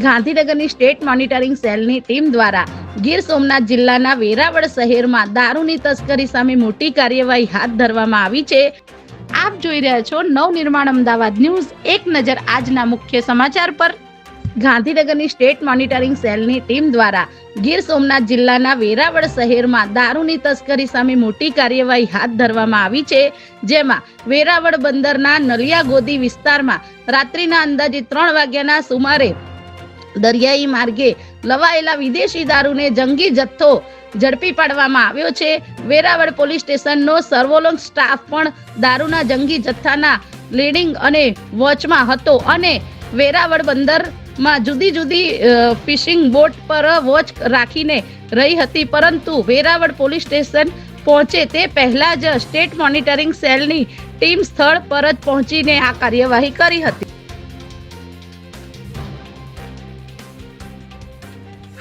ગાંધીનગરની state monitoring સેલની team દ્વારા ગીર સોમનાથ જિલ્લાના વેરાવળ શહેરમાં દારૂની તસ્કરી સામે મોટી કાર્યવાહી હાથ ધરવામાં આવી છે। આપ જોઈ રહ્યા છો નવનિર્માણ અમદાવાદ ન્યૂઝ। એક નજર આજના મુખ્ય સમાચાર પર। ગાંધીનગરની સ્ટેટ મોનિટરિંગ સેલની ટીમ દ્વારા ગીર સોમનાથ જિલ્લાના વેરાવળ શહેરમાં દારૂની તસ્કરી સામે મોટી કાર્યવાહી હાથ ધરવામાં આવી છે, જેમાં વેરાવળ બંદરના નલિયા ગોદી વિસ્તારમાં રાત્રિના અંદાજે 3 વાગ્યાના સુમારે દરિયાઈ માર્ગે લવાયેલા વિદેશી દારૂને જંગી જથ્થો ઝડપી પાડવામાં આવ્યો છે। વેરાવળ પોલીસ સ્ટેશનનો સર્વેલન્સ સ્ટાફ પણ દારૂના જંગી જથ્થાના લીડિંગ અને વોચમાં હતો અને વેરાવળ બંદરમાં જુદી જુદી ફિશિંગ બોટ પર વોચ રાખીને રહી હતી, પરંતુ વેરાવળ પોલીસ સ્ટેશન પહોંચે તે પહેલા જ સ્ટેટ મોનિટરિંગ સેલની ટીમ સ્થળ પર જ પહોંચીને આ કાર્યવાહી કરી હતી।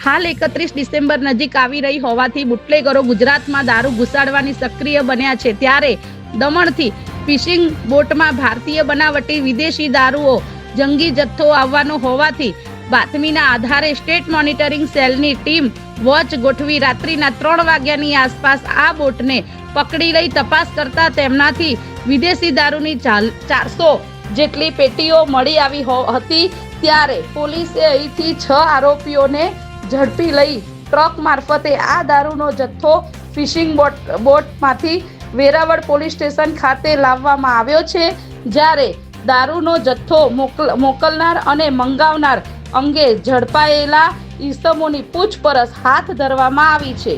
હાલ 31 ડિસેમ્બર નજીક આવી રહી હોવાથી બુટલેગરો ગુજરાતમાં દારૂ ઘુસાડવાની સક્રિય બન્યા છે, ત્યારે દમણથી ફિશિંગ બોટમાં ભારતીય બનાવટી વિદેશી દારૂઓ જંગી જથ્થો આવવાનો હોવાથી બાતમીના આધારે સ્ટેટ મોનિટરિંગ સેલની ટીમ વોચ ગોઠવી રાત્રિના 3 વાગ્યાની આસપાસ આ બોટને પકડી લઈ તપાસ કરતા તેમનાથી વિદેશી દારૂની 400 જેટલી પેટીઓ મળી આવી હતી, ત્યારે પોલીસે અહીંથી 6 આરોપીઓને ઝડપી લઈ ટ્રક મારફતે આ દારૂનો જથ્થો ફિશિંગ બોટમાંથી વેરાવળ પોલીસ સ્ટેશન ખાતે લાવવામાં આવ્યો છે, જ્યારે દારૂનો જથ્થો મોકલનાર અને મંગાવનાર અંગે ઝડપાયેલા ઈસમોની પૂછપરછ હાથ ધરવામાં આવી છે।